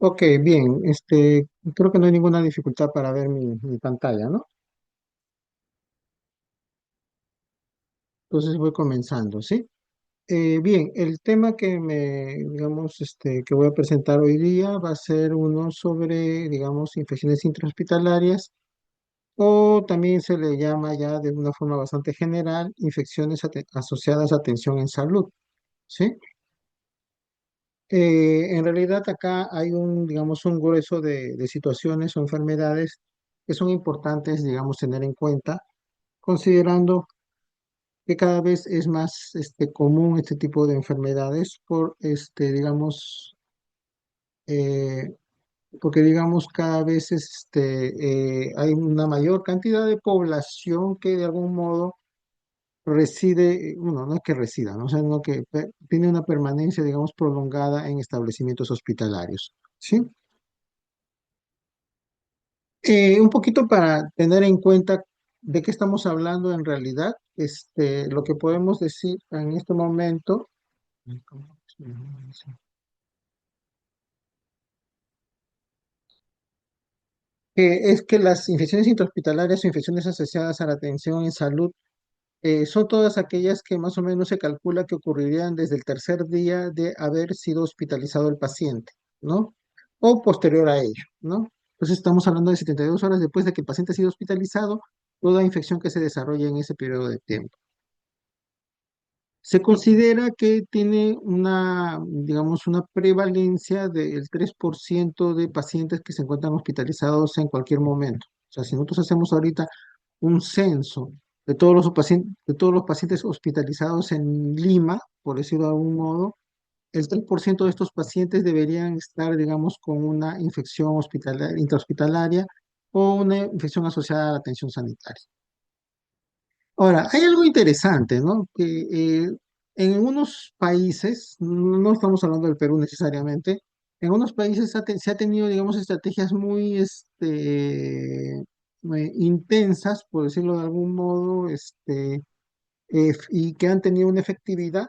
Ok, bien, creo que no hay ninguna dificultad para ver mi pantalla, ¿no? Entonces voy comenzando, ¿sí? Bien, el tema que voy a presentar hoy día va a ser uno sobre, digamos, infecciones intrahospitalarias o también se le llama ya de una forma bastante general, infecciones asociadas a atención en salud, ¿sí? En realidad acá hay digamos, un grueso de situaciones o enfermedades que son importantes, digamos, tener en cuenta considerando que cada vez es más común este tipo de enfermedades eh, porque digamos cada vez hay una mayor cantidad de población que de algún modo reside, bueno, no es que resida, ¿no? O sea, no que tiene una permanencia, digamos, prolongada en establecimientos hospitalarios, ¿sí? Un poquito para tener en cuenta de qué estamos hablando en realidad, lo que podemos decir en este momento es que las infecciones intrahospitalarias o infecciones asociadas a la atención en salud son todas aquellas que más o menos se calcula que ocurrirían desde el tercer día de haber sido hospitalizado el paciente, ¿no? O posterior a ello, ¿no? Entonces estamos hablando de 72 horas después de que el paciente ha sido hospitalizado, toda infección que se desarrolla en ese periodo de tiempo. Se considera que tiene digamos, una prevalencia del 3% de pacientes que se encuentran hospitalizados en cualquier momento. O sea, si nosotros hacemos ahorita un censo de todos los pacientes hospitalizados en Lima, por decirlo de algún modo, el 3% de estos pacientes deberían estar, digamos, con una infección intrahospitalaria o una infección asociada a la atención sanitaria. Ahora, hay algo interesante, ¿no? Que en algunos países, no estamos hablando del Perú necesariamente, en algunos países se ha tenido, digamos, estrategias muy intensas, por decirlo de algún modo, y que han tenido una efectividad,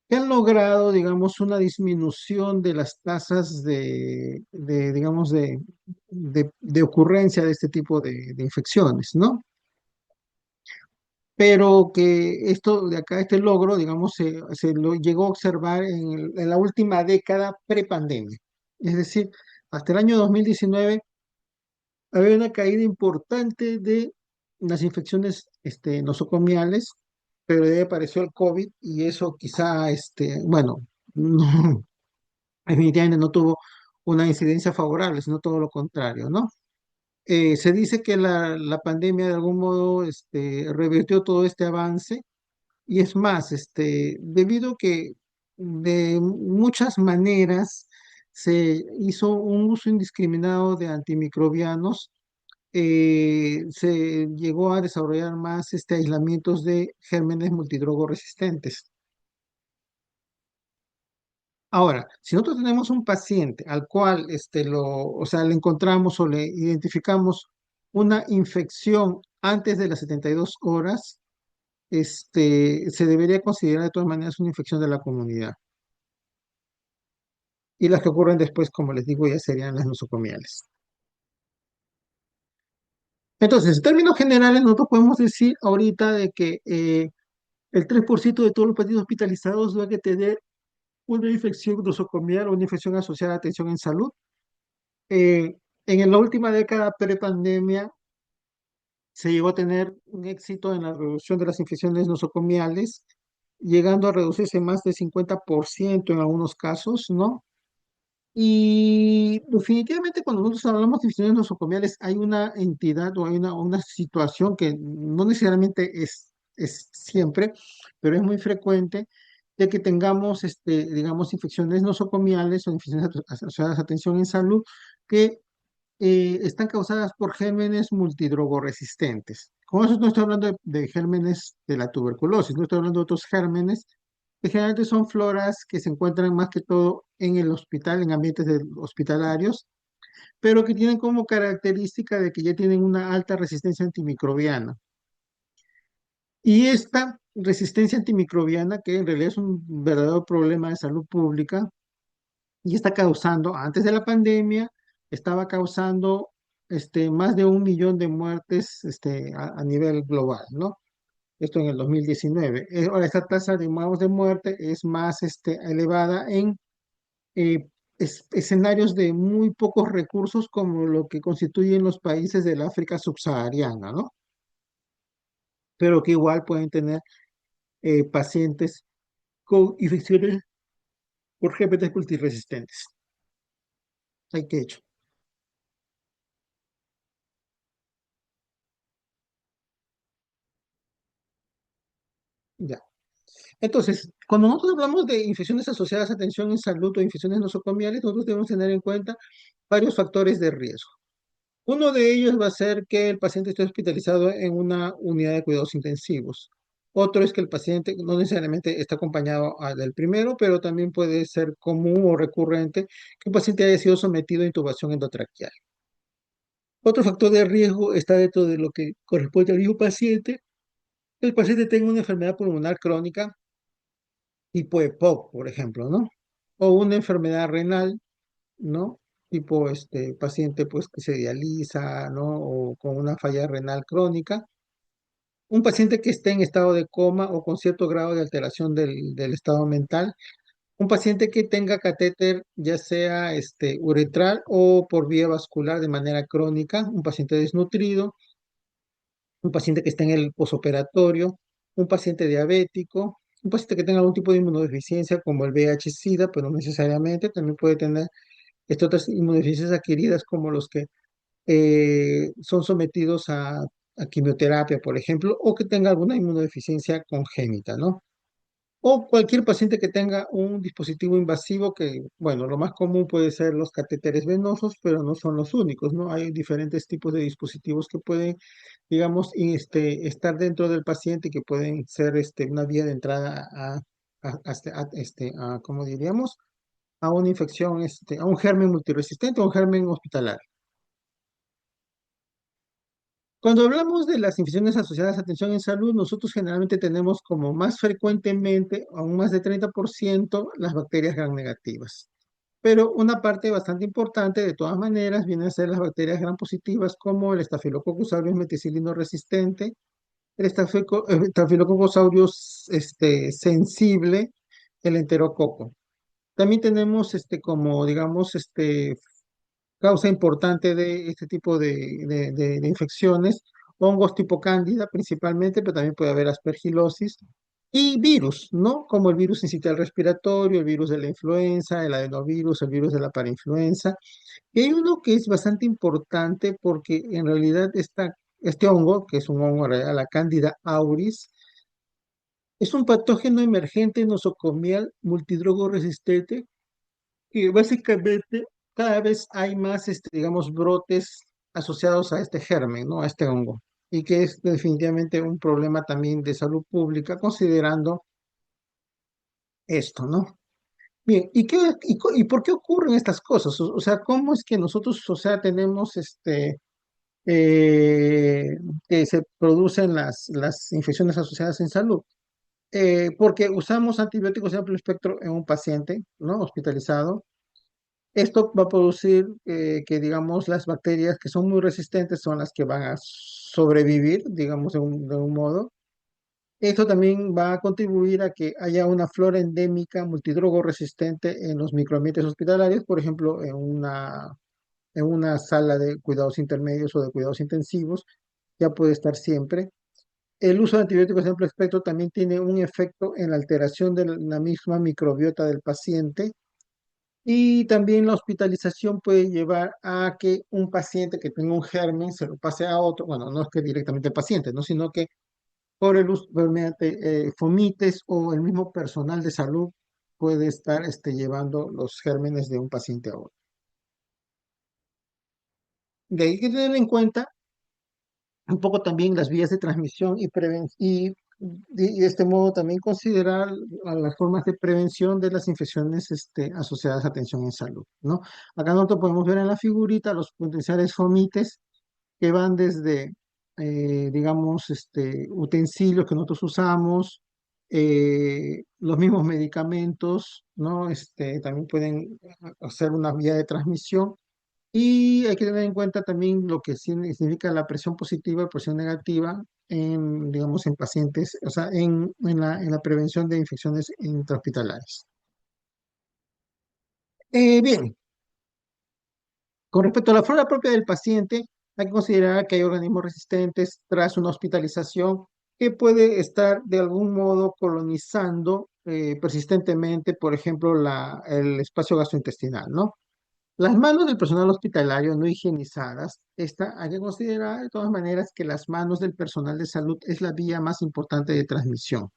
que han logrado, digamos, una disminución de las tasas digamos, de ocurrencia de este tipo de infecciones, ¿no? Pero que esto de acá, este logro, digamos, se lo llegó a observar en la última década prepandemia. Es decir, hasta el año 2019 había una caída importante de las infecciones nosocomiales, pero de ahí apareció el COVID y eso quizá, bueno, no, definitivamente no tuvo una incidencia favorable, sino todo lo contrario, ¿no? Se dice que la pandemia de algún modo revirtió todo este avance. Y es más, debido a que de muchas maneras se hizo un uso indiscriminado de antimicrobianos, se llegó a desarrollar más aislamientos de gérmenes multidrogo resistentes. Ahora, si nosotros tenemos un paciente al cual o sea, le encontramos o le identificamos una infección antes de las 72 horas, se debería considerar de todas maneras una infección de la comunidad. Y las que ocurren después, como les digo, ya serían las nosocomiales. Entonces, en términos generales, nosotros podemos decir ahorita de que el 3% de todos los pacientes hospitalizados van a tener una infección nosocomial o una infección asociada a atención en salud. Eh, en la última década prepandemia se llegó a tener un éxito en la reducción de las infecciones nosocomiales, llegando a reducirse más del 50% en algunos casos, ¿no? Y definitivamente cuando nosotros hablamos de infecciones nosocomiales hay una entidad o hay una situación que no necesariamente es siempre, pero es muy frecuente de que tengamos, digamos, infecciones nosocomiales o infecciones asociadas a atención en salud que están causadas por gérmenes multidrogoresistentes. Con eso no estoy hablando de gérmenes de la tuberculosis, no estoy hablando de otros gérmenes que generalmente son floras que se encuentran más que todo en el hospital, en ambientes hospitalarios, pero que tienen como característica de que ya tienen una alta resistencia antimicrobiana. Y esta resistencia antimicrobiana, que en realidad es un verdadero problema de salud pública, y está causando, antes de la pandemia, estaba causando más de 1 millón de muertes a nivel global, ¿no? Esto en el 2019. Ahora, esta tasa, digamos, de muerte es más elevada en escenarios de muy pocos recursos como lo que constituyen los países del África subsahariana, ¿no? Pero que igual pueden tener pacientes con infecciones por herpes multiresistentes. Hay que hecho, ya. Entonces, cuando nosotros hablamos de infecciones asociadas a atención en salud o infecciones nosocomiales, nosotros debemos tener en cuenta varios factores de riesgo. Uno de ellos va a ser que el paciente esté hospitalizado en una unidad de cuidados intensivos. Otro es que el paciente no necesariamente está acompañado del primero, pero también puede ser común o recurrente que un paciente haya sido sometido a intubación endotraqueal. Otro factor de riesgo está dentro de lo que corresponde al mismo paciente. El paciente tenga una enfermedad pulmonar crónica tipo EPOC, por ejemplo, ¿no? O una enfermedad renal, ¿no? Tipo paciente pues que se dializa, ¿no? O con una falla renal crónica. Un paciente que esté en estado de coma o con cierto grado de alteración del estado mental. Un paciente que tenga catéter, ya sea uretral o por vía vascular de manera crónica. Un paciente desnutrido. Un paciente que esté en el posoperatorio. Un paciente diabético. Un paciente que tenga algún tipo de inmunodeficiencia como el VIH-Sida, pero no necesariamente. También puede tener otras inmunodeficiencias adquiridas como los que son sometidos a quimioterapia, por ejemplo, o que tenga alguna inmunodeficiencia congénita, ¿no? O cualquier paciente que tenga un dispositivo invasivo que, bueno, lo más común puede ser los catéteres venosos, pero no son los únicos, ¿no? Hay diferentes tipos de dispositivos que pueden, digamos, estar dentro del paciente y que pueden ser una vía de entrada ¿cómo diríamos? A una infección, a un germen multiresistente o un germen hospitalario. Cuando hablamos de las infecciones asociadas a atención en salud, nosotros generalmente tenemos como más frecuentemente, aún más de 30%, las bacterias gram negativas. Pero una parte bastante importante, de todas maneras, vienen a ser las bacterias gram positivas, como el Staphylococcus aureus meticilino resistente, el Staphylococcus aureus sensible, el enterococo. También tenemos como, digamos, causa importante de este tipo de infecciones, hongos tipo cándida principalmente, pero también puede haber aspergilosis y virus, ¿no? Como el virus sincitial respiratorio, el virus de la influenza, el adenovirus, el virus de la parainfluenza. Y hay uno que es bastante importante porque en realidad este hongo, que es un hongo real, la Candida auris, es un patógeno emergente nosocomial multidrogo resistente y básicamente cada vez hay más, digamos, brotes asociados a este germen, ¿no? A este hongo. Y que es definitivamente un problema también de salud pública, considerando esto, ¿no? Bien, ¿y por qué ocurren estas cosas? O sea, ¿cómo es que nosotros, o sea, tenemos eh, que se producen las infecciones asociadas en salud? Porque usamos antibióticos de amplio espectro en un paciente, ¿no? Hospitalizado. Esto va a producir que, digamos, las bacterias que son muy resistentes son las que van a sobrevivir, digamos, de un modo. Esto también va a contribuir a que haya una flora endémica multidrogo resistente en los microambientes hospitalarios, por ejemplo, en una sala de cuidados intermedios o de cuidados intensivos, ya puede estar siempre. El uso de antibióticos de amplio espectro también tiene un efecto en la alteración de la misma microbiota del paciente y también la hospitalización puede llevar a que un paciente que tenga un germen se lo pase a otro, bueno, no es que directamente el paciente, ¿no? Sino que por el uso, mediante fomites o el mismo personal de salud puede estar llevando los gérmenes de un paciente a otro. De ahí hay que tener en cuenta un poco también las vías de transmisión y de este modo también considerar las formas de prevención de las infecciones asociadas a atención en salud, ¿no? Acá nosotros podemos ver en la figurita los potenciales fomites que van desde, digamos, utensilios que nosotros usamos, Los mismos medicamentos, ¿no? También pueden hacer una vía de transmisión. Y hay que tener en cuenta también lo que significa la presión positiva y presión negativa en, digamos, en pacientes, o sea, en la prevención de infecciones intrahospitalarias. Bien, con respecto a la flora propia del paciente, hay que considerar que hay organismos resistentes tras una hospitalización que puede estar de algún modo colonizando persistentemente, por ejemplo, el espacio gastrointestinal, ¿no? Las manos del personal hospitalario no higienizadas, hay que considerar de todas maneras que las manos del personal de salud es la vía más importante de transmisión.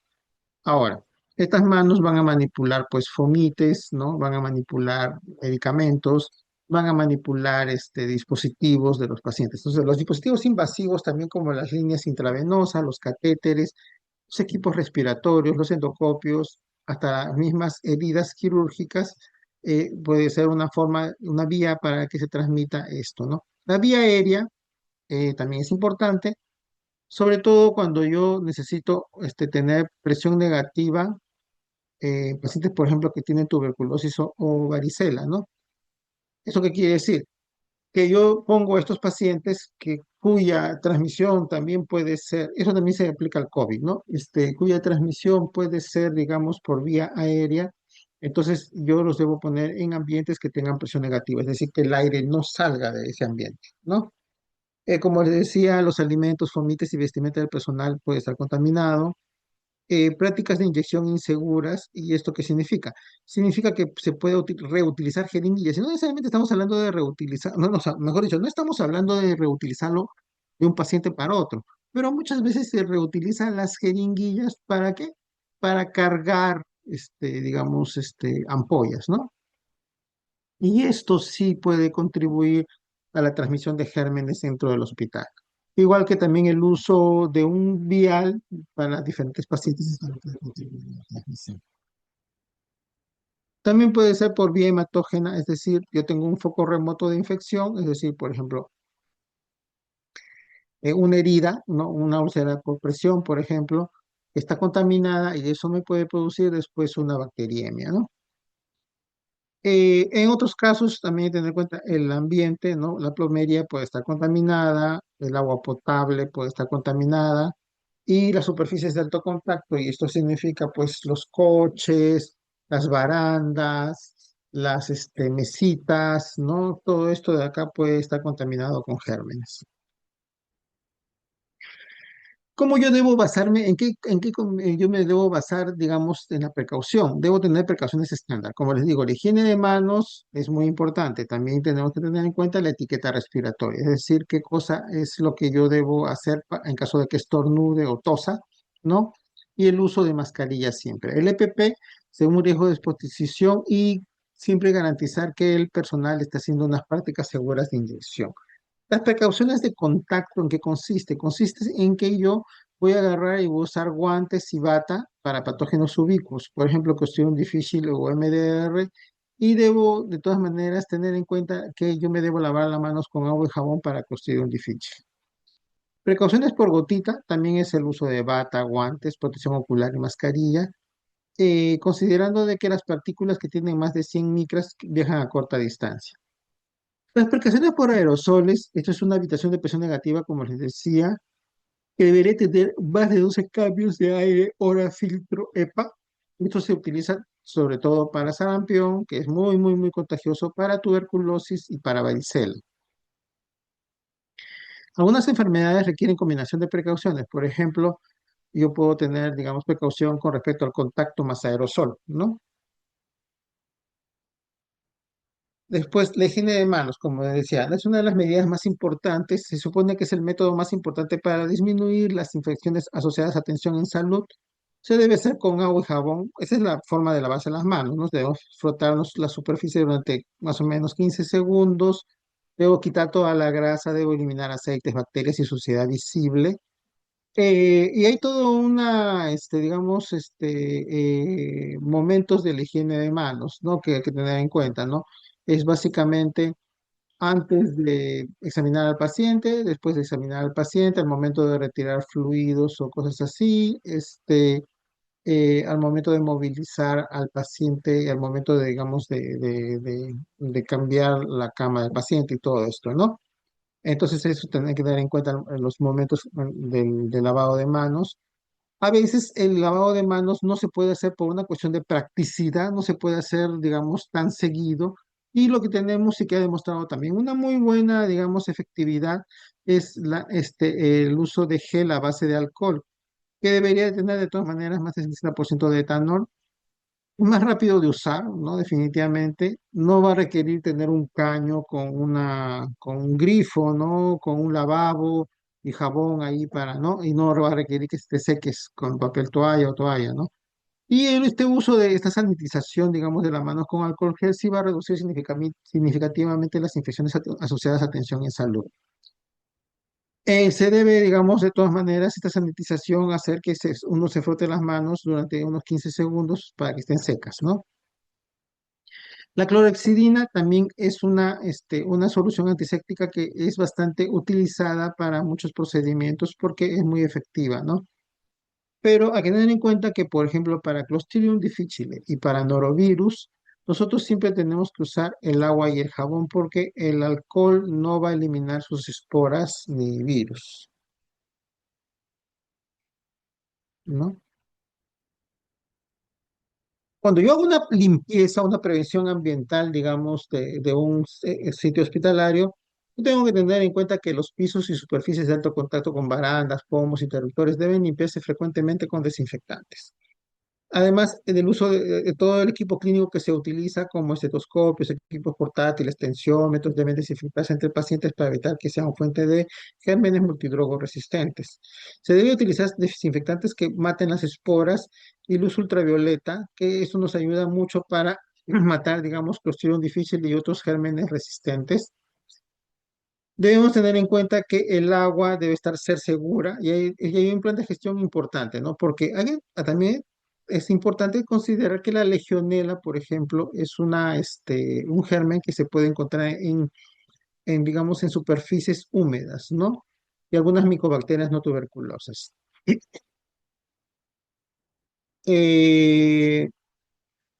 Ahora, estas manos van a manipular pues fomites, ¿no? Van a manipular medicamentos, van a manipular dispositivos de los pacientes. Entonces, los dispositivos invasivos también como las líneas intravenosas, los catéteres, los equipos respiratorios, los endocopios, hasta las mismas heridas quirúrgicas, puede ser una forma, una vía para que se transmita esto, ¿no? La vía aérea también es importante, sobre todo cuando yo necesito tener presión negativa, pacientes, por ejemplo, que tienen tuberculosis o varicela, ¿no? ¿Eso qué quiere decir? Que yo pongo a estos pacientes cuya transmisión también puede ser, eso también se aplica al COVID, ¿no? Cuya transmisión puede ser, digamos, por vía aérea. Entonces, yo los debo poner en ambientes que tengan presión negativa, es decir, que el aire no salga de ese ambiente, ¿no? Como les decía, los alimentos, fomites y vestimenta del personal puede estar contaminado. Prácticas de inyección inseguras. ¿Y esto qué significa? Significa que se puede reutilizar jeringuillas. Y no necesariamente estamos hablando de reutilizar, no, no, o sea, mejor dicho, no estamos hablando de reutilizarlo de un paciente para otro, pero muchas veces se reutilizan las jeringuillas ¿para qué? Para cargar, digamos, ampollas, ¿no? Y esto sí puede contribuir a la transmisión de gérmenes dentro del hospital. Igual que también el uso de un vial para diferentes pacientes. Esto no puede contribuir a la transmisión. También puede ser por vía hematógena, es decir, yo tengo un foco remoto de infección, es decir, por ejemplo, una herida, ¿no? Una úlcera por presión, por ejemplo, que está contaminada y eso me puede producir después una bacteriemia, ¿no? En otros casos también hay que tener en cuenta el ambiente, ¿no? La plomería puede estar contaminada, el agua potable puede estar contaminada y las superficies de alto contacto, y esto significa pues los coches, las barandas, las mesitas, ¿no? Todo esto de acá puede estar contaminado con gérmenes. ¿Cómo yo debo basarme, yo me debo basar, digamos, en la precaución? Debo tener precauciones estándar. Como les digo, la higiene de manos es muy importante. También tenemos que tener en cuenta la etiqueta respiratoria, es decir, qué cosa es lo que yo debo hacer en caso de que estornude o tosa, ¿no? Y el uso de mascarilla siempre. El EPP, según un riesgo de exposición y siempre garantizar que el personal esté haciendo unas prácticas seguras de inyección. Las precauciones de contacto, ¿en qué consiste? Consiste en que yo voy a agarrar y voy a usar guantes y bata para patógenos ubicuos, por ejemplo, Clostridium difficile o MDR, y debo de todas maneras tener en cuenta que yo me debo lavar las manos con agua y jabón para Clostridium difficile. Precauciones por gotita, también es el uso de bata, guantes, protección ocular y mascarilla, considerando de que las partículas que tienen más de 100 micras viajan a corta distancia. Las precauciones por aerosoles, esto es una habitación de presión negativa, como les decía, que debería tener más de 12 cambios de aire hora filtro EPA. Esto se utiliza sobre todo para sarampión, que es muy, muy, muy contagioso, para tuberculosis y para varicela. Algunas enfermedades requieren combinación de precauciones. Por ejemplo, yo puedo tener, digamos, precaución con respecto al contacto más aerosol, ¿no? Después, la higiene de manos, como decía, es una de las medidas más importantes. Se supone que es el método más importante para disminuir las infecciones asociadas a tensión en salud. Se debe hacer con agua y jabón. Esa es la forma de lavarse las manos, ¿no? Debemos frotarnos la superficie durante más o menos 15 segundos. Debo quitar toda la grasa, debo eliminar aceites, bacterias y suciedad visible. Y hay todo una, digamos, momentos de la higiene de manos, ¿no? Que hay que tener en cuenta, ¿no? Es básicamente antes de examinar al paciente, después de examinar al paciente, al momento de retirar fluidos o cosas así, al momento de movilizar al paciente, al momento de, digamos, de cambiar la cama del paciente y todo esto, ¿no? Entonces eso tener que tener en cuenta en los momentos del lavado de manos. A veces el lavado de manos no se puede hacer por una cuestión de practicidad, no se puede hacer, digamos, tan seguido. Y lo que tenemos y que ha demostrado también una muy buena, digamos, efectividad es el uso de gel a base de alcohol, que debería tener de todas maneras más del 60% de etanol, más rápido de usar, ¿no? Definitivamente. No va a requerir tener un caño con un grifo, ¿no? Con un lavabo y jabón ahí para, ¿no? Y no va a requerir que te seques con papel toalla o toalla, ¿no? Y este uso de esta sanitización, digamos, de las manos con alcohol gel sí va a reducir significativamente las infecciones asociadas a atención en salud. Se debe, digamos, de todas maneras, esta sanitización hacer que uno se frote las manos durante unos 15 segundos para que estén secas, ¿no? La clorhexidina también es una solución antiséptica que es bastante utilizada para muchos procedimientos porque es muy efectiva, ¿no? Pero hay que tener en cuenta que, por ejemplo, para Clostridium difficile y para norovirus, nosotros siempre tenemos que usar el agua y el jabón porque el alcohol no va a eliminar sus esporas ni virus, ¿no? Cuando yo hago una limpieza, una prevención ambiental, digamos, de un sitio hospitalario, yo tengo que tener en cuenta que los pisos y superficies de alto contacto con barandas, pomos, interruptores deben limpiarse frecuentemente con desinfectantes. Además, en el uso de todo el equipo clínico que se utiliza, como estetoscopios, equipos portátiles, tensiómetros, deben desinfectarse entre pacientes para evitar que sean fuente de gérmenes multidrogos resistentes. Se debe utilizar desinfectantes que maten las esporas y luz ultravioleta, que eso nos ayuda mucho para matar, digamos, Clostridium difficile y otros gérmenes resistentes. Debemos tener en cuenta que el agua debe ser segura y hay un plan de gestión importante, ¿no? Porque también es importante considerar que la legionela, por ejemplo, es un germen que se puede encontrar digamos, en superficies húmedas, ¿no? Y algunas micobacterias no tuberculosas. Eh,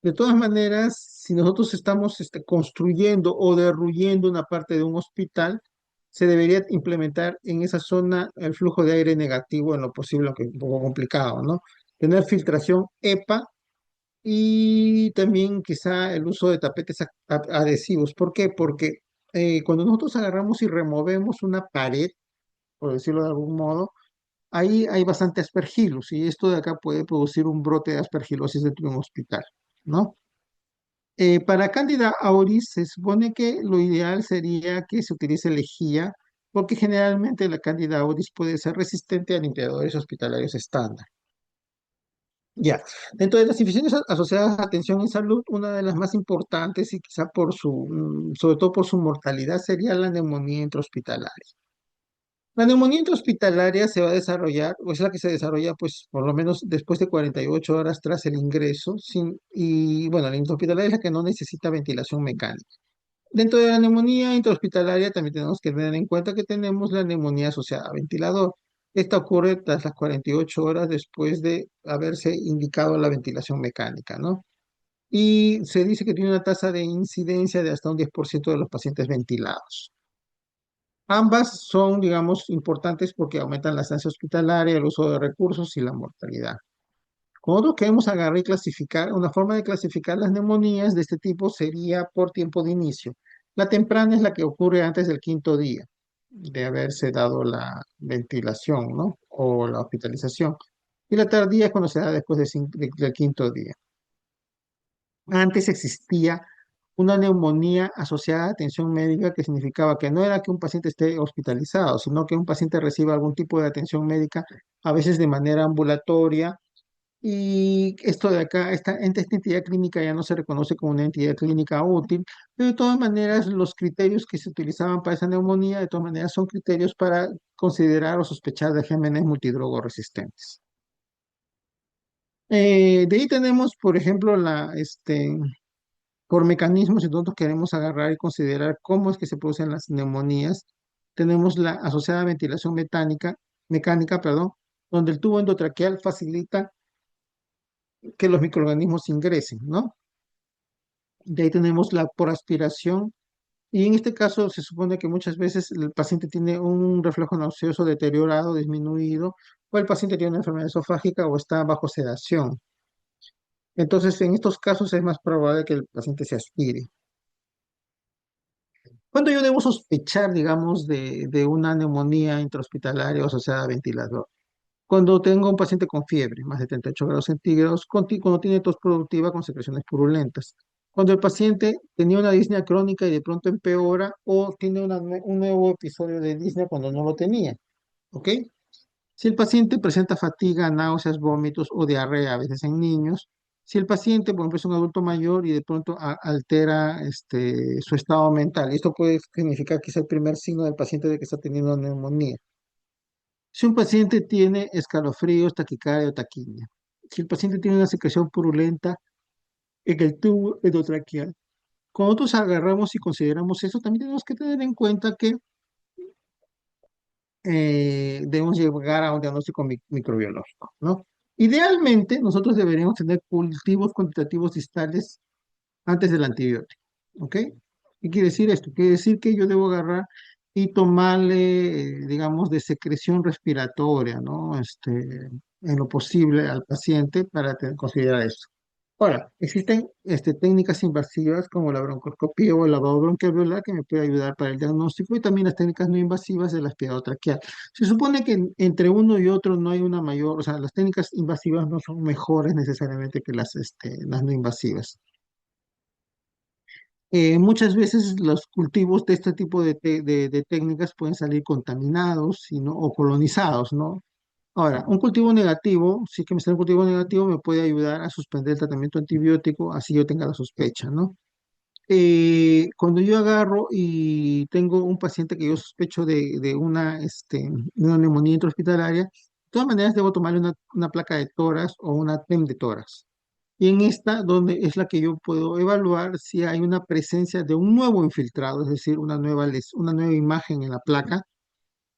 de todas maneras, si nosotros estamos construyendo o derruyendo una parte de un hospital, se debería implementar en esa zona el flujo de aire negativo en lo posible, aunque un poco complicado, ¿no? Tener filtración EPA y también quizá el uso de tapetes adhesivos. ¿Por qué? Porque cuando nosotros agarramos y removemos una pared, por decirlo de algún modo, ahí hay bastante aspergillus y esto de acá puede producir un brote de aspergilosis dentro de un hospital, ¿no? Para Candida auris se supone que lo ideal sería que se utilice lejía, porque generalmente la Candida auris puede ser resistente a limpiadores hospitalarios estándar. Ya, dentro de las infecciones asociadas a atención en salud, una de las más importantes y quizá sobre todo por su mortalidad, sería la neumonía intrahospitalaria. La neumonía intrahospitalaria se va a desarrollar, o es la que se desarrolla, pues, por lo menos después de 48 horas tras el ingreso, y bueno, la intrahospitalaria es la que no necesita ventilación mecánica. Dentro de la neumonía intrahospitalaria también tenemos que tener en cuenta que tenemos la neumonía asociada a ventilador. Esta ocurre tras las 48 horas después de haberse indicado la ventilación mecánica, ¿no? Y se dice que tiene una tasa de incidencia de hasta un 10% de los pacientes ventilados. Ambas son, digamos, importantes porque aumentan la estancia hospitalaria, el uso de recursos y la mortalidad. Cuando queremos agarrar y clasificar, una forma de clasificar las neumonías de este tipo sería por tiempo de inicio. La temprana es la que ocurre antes del quinto día de haberse dado la ventilación, ¿no? O la hospitalización. Y la tardía es cuando se da después del quinto día. Antes existía una neumonía asociada a atención médica que significaba que no era que un paciente esté hospitalizado, sino que un paciente reciba algún tipo de atención médica, a veces de manera ambulatoria, y esto de acá, esta entidad clínica ya no se reconoce como una entidad clínica útil, pero de todas maneras los criterios que se utilizaban para esa neumonía, de todas maneras son criterios para considerar o sospechar de gérmenes multidrogo resistentes. De ahí tenemos, por ejemplo, por mecanismos, si nosotros queremos agarrar y considerar cómo es que se producen las neumonías, tenemos la asociada ventilación mecánica, perdón, donde el tubo endotraqueal facilita que los microorganismos ingresen, ¿no? De ahí tenemos la por aspiración. Y en este caso se supone que muchas veces el paciente tiene un reflejo nauseoso deteriorado, disminuido, o el paciente tiene una enfermedad esofágica o está bajo sedación. Entonces, en estos casos es más probable que el paciente se aspire. ¿Cuándo yo debo sospechar, digamos, de una neumonía intrahospitalaria o asociada a ventilador? Cuando tengo un paciente con fiebre, más de 38 grados centígrados, cuando tiene tos productiva con secreciones purulentas. Cuando el paciente tenía una disnea crónica y de pronto empeora o tiene un nuevo episodio de disnea cuando no lo tenía. ¿Ok? Si el paciente presenta fatiga, náuseas, vómitos o diarrea, a veces en niños. Si el paciente, por ejemplo, es un adulto mayor y de pronto altera su estado mental. Esto puede significar que es el primer signo del paciente de que está teniendo neumonía. Si un paciente tiene escalofríos, taquicardia o taquimia. Si el paciente tiene una secreción purulenta en el tubo endotraqueal. Cuando nosotros agarramos y consideramos eso, también tenemos que tener en cuenta que debemos llegar a un diagnóstico microbiológico, ¿no? Idealmente, nosotros deberíamos tener cultivos cuantitativos distales antes del antibiótico, ¿ok? ¿Qué quiere decir esto? Quiere decir que yo debo agarrar y tomarle, digamos, de secreción respiratoria, ¿no? En lo posible al paciente para considerar esto. Ahora, existen técnicas invasivas como la broncoscopía o el lavado bronquialveolar que me puede ayudar para el diagnóstico y también las técnicas no invasivas del aspirado traqueal. Se supone que entre uno y otro no hay una mayor, o sea, las técnicas invasivas no son mejores necesariamente que las no invasivas. Muchas veces los cultivos de este tipo de técnicas pueden salir contaminados o colonizados, ¿no? Ahora, un cultivo negativo, si es que me sale un cultivo negativo, me puede ayudar a suspender el tratamiento antibiótico, así yo tenga la sospecha, ¿no? Cuando yo agarro y tengo un paciente que yo sospecho de una neumonía intrahospitalaria, de todas maneras debo tomarle una placa de tórax o una TEM de tórax. Y en esta, donde es la que yo puedo evaluar si hay una presencia de un nuevo infiltrado, es decir, una nueva imagen en la placa,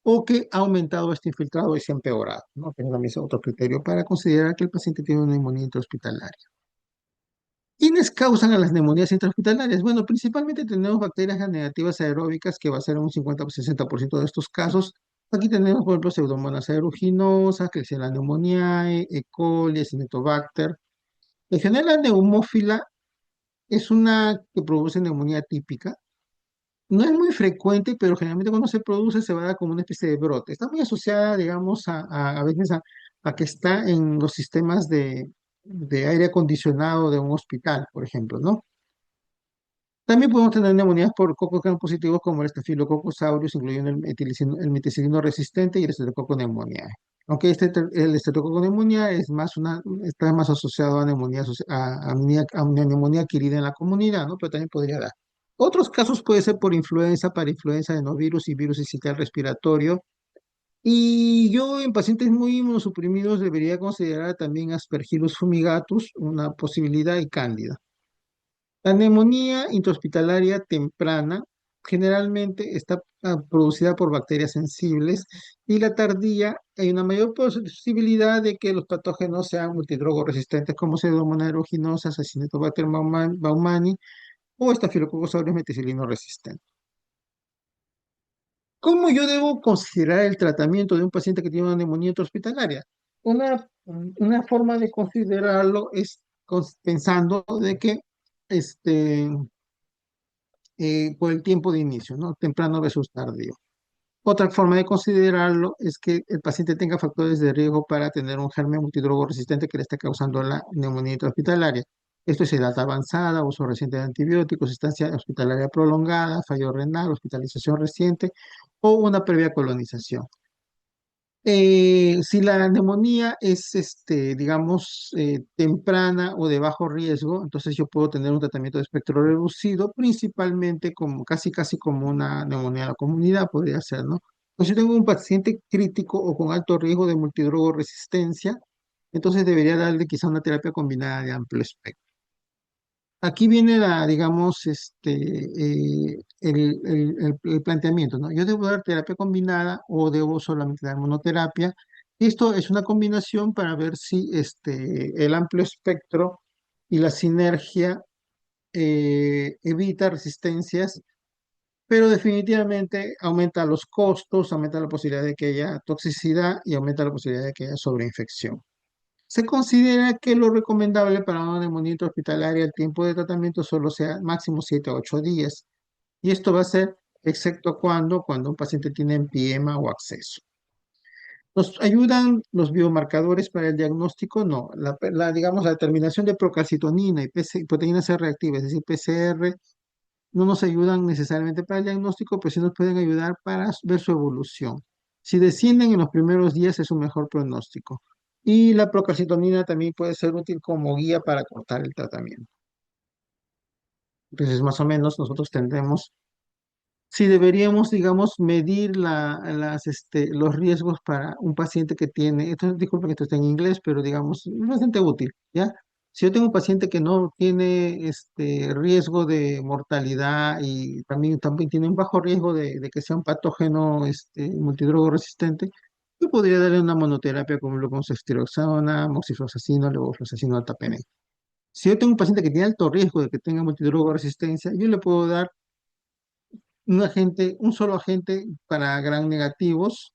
o que ha aumentado este infiltrado y se ha empeorado, ¿no? Que también es otro criterio para considerar que el paciente tiene una neumonía intrahospitalaria. ¿Quiénes causan a las neumonías intrahospitalarias? Bueno, principalmente tenemos bacterias gram-negativas aeróbicas, que va a ser un 50 o 60% de estos casos. Aquí tenemos, por ejemplo, Pseudomonas aeruginosas, Klebsiella pneumoniae, E. coli, Acinetobacter. En general, la neumófila es una que produce neumonía típica. No es muy frecuente, pero generalmente cuando se produce se va a dar como una especie de brote. Está muy asociada, digamos, a veces a que está en los sistemas de aire acondicionado de un hospital, por ejemplo, ¿no? También podemos tener neumonías por cocos gram positivos como el Staphylococcus aureus, incluyendo el meticilino resistente y el Streptococcus pneumoniae. Aunque el Streptococcus pneumoniae está más asociado a neumonía, a una neumonía adquirida en la comunidad, ¿no? Pero también podría dar. Otros casos puede ser por influenza, para influenza de novirus y virus sincitial respiratorio. Y yo en pacientes muy inmunosuprimidos debería considerar también Aspergillus fumigatus, una posibilidad, y cándida. La neumonía intrahospitalaria temprana generalmente está producida por bacterias sensibles y la tardía hay una mayor posibilidad de que los patógenos sean multidrogo resistentes como Pseudomonas aeruginosa, Acinetobacter baumannii o Staphylococcus aureus meticilino resistente. ¿Cómo yo debo considerar el tratamiento de un paciente que tiene una neumonía intrahospitalaria? Una forma de considerarlo es pensando de que este, por el tiempo de inicio, ¿no? Temprano versus tardío. Otra forma de considerarlo es que el paciente tenga factores de riesgo para tener un germen multidrogo resistente que le esté causando la neumonía intrahospitalaria. Esto es edad avanzada, uso reciente de antibióticos, estancia hospitalaria prolongada, fallo renal, hospitalización reciente o una previa colonización. Si la neumonía es, digamos, temprana o de bajo riesgo, entonces yo puedo tener un tratamiento de espectro reducido, principalmente como casi como una neumonía de la comunidad, podría ser, ¿no? Entonces, si tengo un paciente crítico o con alto riesgo de multidrogo resistencia, entonces debería darle quizá una terapia combinada de amplio espectro. Aquí viene digamos, el planteamiento, ¿no? Yo debo dar terapia combinada o debo solamente dar monoterapia. Esto es una combinación para ver si el amplio espectro y la sinergia evita resistencias, pero definitivamente aumenta los costos, aumenta la posibilidad de que haya toxicidad y aumenta la posibilidad de que haya sobreinfección. Se considera que lo recomendable para una neumonía hospitalaria, el tiempo de tratamiento solo sea máximo 7 a 8 días. Y esto va a ser excepto cuando un paciente tiene empiema o acceso. ¿Nos ayudan los biomarcadores para el diagnóstico? No. Digamos, la determinación de procalcitonina y proteína C reactiva, es decir, PCR, no nos ayudan necesariamente para el diagnóstico, pero sí nos pueden ayudar para ver su evolución. Si descienden en los primeros días es un mejor pronóstico. Y la procalcitonina también puede ser útil como guía para cortar el tratamiento. Entonces, más o menos, nosotros tendremos si deberíamos, digamos, medir los riesgos para un paciente que tiene, esto, disculpen que esto está en inglés, pero digamos, es bastante útil, ¿ya? Si yo tengo un paciente que no tiene riesgo de mortalidad y también tiene un bajo riesgo de que sea un patógeno multidrogo resistente, yo podría darle una monoterapia como lo con ceftriaxona, moxifloxacino, levofloxacino, altapenec. Si yo tengo un paciente que tiene alto riesgo de que tenga multidrogo resistencia, yo le puedo dar un solo agente para gram negativos,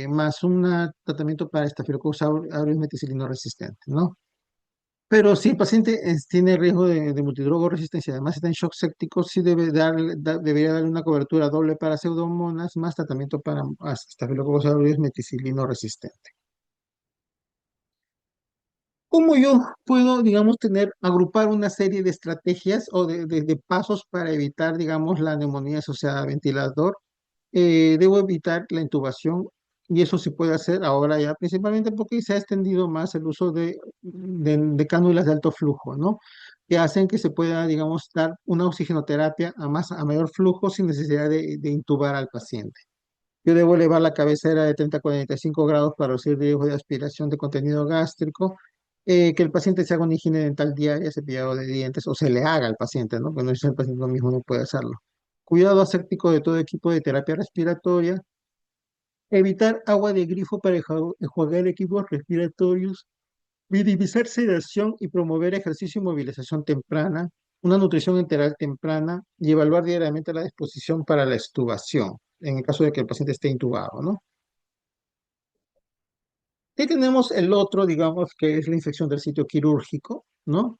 más un tratamiento para Staphylococcus aureus meticilino resistente, ¿no? Pero si el paciente tiene riesgo de multidrogo resistencia, además está en shock séptico, sí debería darle una cobertura doble para pseudomonas más tratamiento para Staphylococcus aureus meticilino resistente. ¿Cómo yo puedo, digamos, agrupar una serie de estrategias o de pasos para evitar, digamos, la neumonía asociada a ventilador? Debo evitar la intubación y eso se puede hacer ahora ya, principalmente porque se ha extendido más el uso de cánulas de alto flujo, ¿no? Que hacen que se pueda, digamos, dar una oxigenoterapia a mayor flujo sin necesidad de intubar al paciente. Yo debo elevar la cabecera de 30 a 45 grados para reducir riesgo de aspiración de contenido gástrico, que el paciente se haga una higiene dental diaria, cepillado de dientes, o se le haga al paciente, ¿no? Bueno, si el paciente lo mismo no puede hacerlo. Cuidado aséptico de todo equipo de terapia respiratoria, evitar agua de grifo para enjuagar equipos respiratorios, minimizar sedación y promover ejercicio y movilización temprana, una nutrición enteral temprana y evaluar diariamente la disposición para la extubación, en el caso de que el paciente esté intubado, ¿no? Y tenemos el otro, digamos, que es la infección del sitio quirúrgico, ¿no?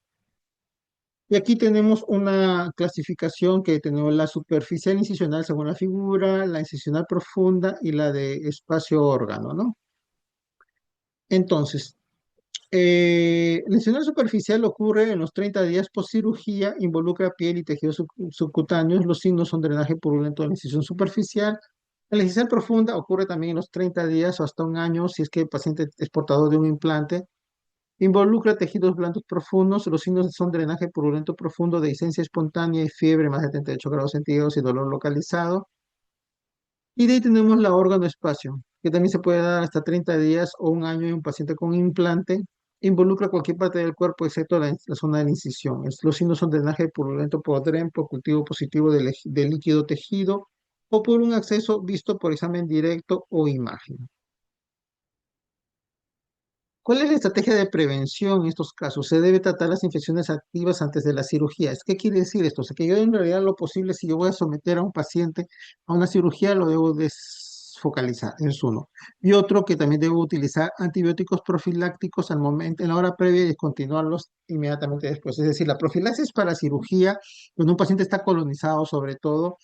Y aquí tenemos una clasificación que tenemos la superficial incisional según la figura, la incisional profunda y la de espacio órgano, ¿no? Entonces, la incisional superficial ocurre en los 30 días post cirugía, involucra piel y tejidos subcutáneos, los signos son drenaje purulento de la incisión superficial. La incisional profunda ocurre también en los 30 días o hasta un año si es que el paciente es portador de un implante. Involucra tejidos blandos profundos. Los signos son drenaje purulento profundo, dehiscencia espontánea y fiebre más de 38 grados centígrados y dolor localizado. Y de ahí tenemos la órgano espacio, que también se puede dar hasta 30 días o un año en un paciente con implante. Involucra cualquier parte del cuerpo excepto la zona de la incisión. Los signos son drenaje purulento por DREM, por cultivo positivo de líquido tejido o por un acceso visto por examen directo o imagen. ¿Cuál es la estrategia de prevención en estos casos? Se debe tratar las infecciones activas antes de la cirugía. ¿Qué quiere decir esto? O sea, que yo en realidad lo posible, si yo voy a someter a un paciente a una cirugía, lo debo desfocalizar, es uno. Y otro que también debo utilizar antibióticos profilácticos al momento, en la hora previa y descontinuarlos inmediatamente después. Es decir, la profilaxis para cirugía, cuando un paciente está colonizado sobre todo,